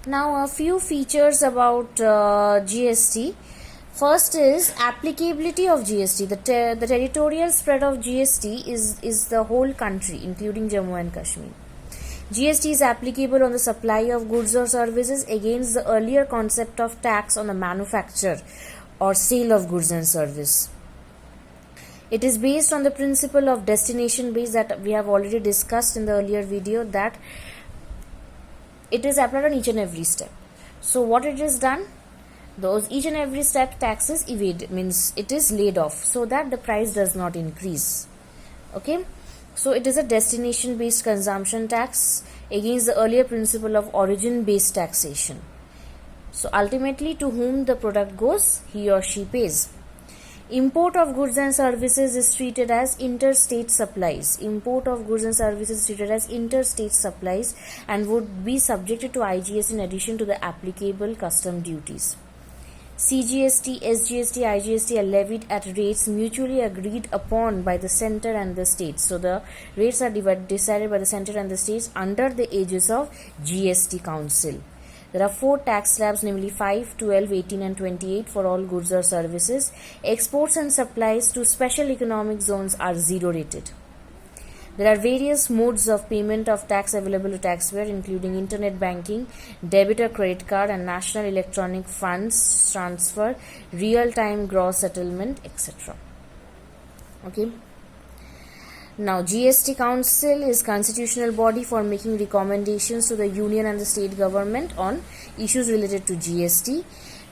Now a few features about GST. First is applicability of GST. The territorial spread of GST is the whole country, including Jammu and Kashmir. GST is applicable on the supply of goods or services against the earlier concept of tax on the manufacture or sale of goods and service. It is based on the principle of destination base that we have already discussed in the earlier video, that it is applied on each and every step. So what it is done? Those each and every step taxes evade, means it is laid off so that the price does not increase. Okay, so it is a destination based consumption tax against the earlier principle of origin based taxation. So ultimately, to whom the product goes, he or she pays. Import of goods and services is treated as interstate supplies. Import of goods and services is treated as interstate supplies and would be subjected to IGST in addition to the applicable custom duties. CGST, SGST, IGST are levied at rates mutually agreed upon by the center and the states. So the rates are decided by the center and the states under the aegis of GST Council. There are 4 tax slabs, namely 5, 12, 18 and 28 for all goods or services. Exports and supplies to special economic zones are 0 rated. There are various modes of payment of tax available to taxpayer, including internet banking, debit or credit card and national electronic funds transfer, real-time gross settlement, etc. Okay. Now, GST Council is constitutional body for making recommendations to the union and the state government on issues related to GST.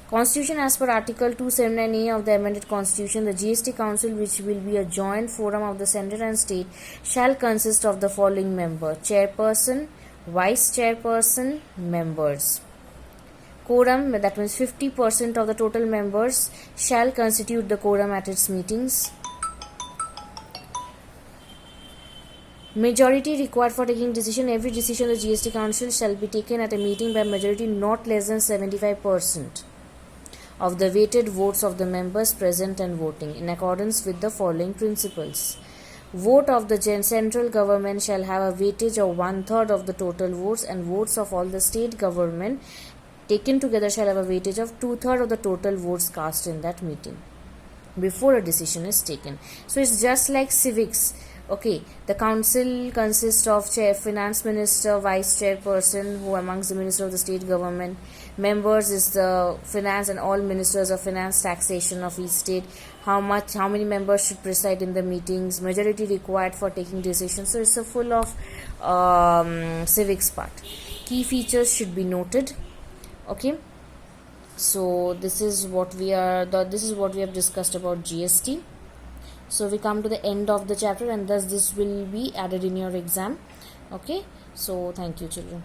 Constitution, as per Article 279A of the amended Constitution, the GST Council, which will be a joint forum of the center and state, shall consist of the following members: chairperson, vice chairperson, members. Quorum, that means 50% of the total members shall constitute the quorum at its meetings. Majority required for taking decision. Every decision of the GST Council shall be taken at a meeting by majority not less than 75% of the weighted votes of the members present and voting, in accordance with the following principles. Vote of the central government shall have a weightage of 1/3 of the total votes, and votes of all the state government taken together shall have a weightage of 2/3 of the total votes cast in that meeting before a decision is taken. So it's just like civics. Okay, the council consists of finance minister, vice chairperson, who amongst the minister of the state government. Members is the finance and all ministers of finance, taxation of each state. How many members should preside in the meetings? Majority required for taking decisions. So it's a full of civics part. Key features should be noted. Okay. So this is what we have discussed about GST. So we come to the end of the chapter, and thus this will be added in your exam. Okay, so thank you, children.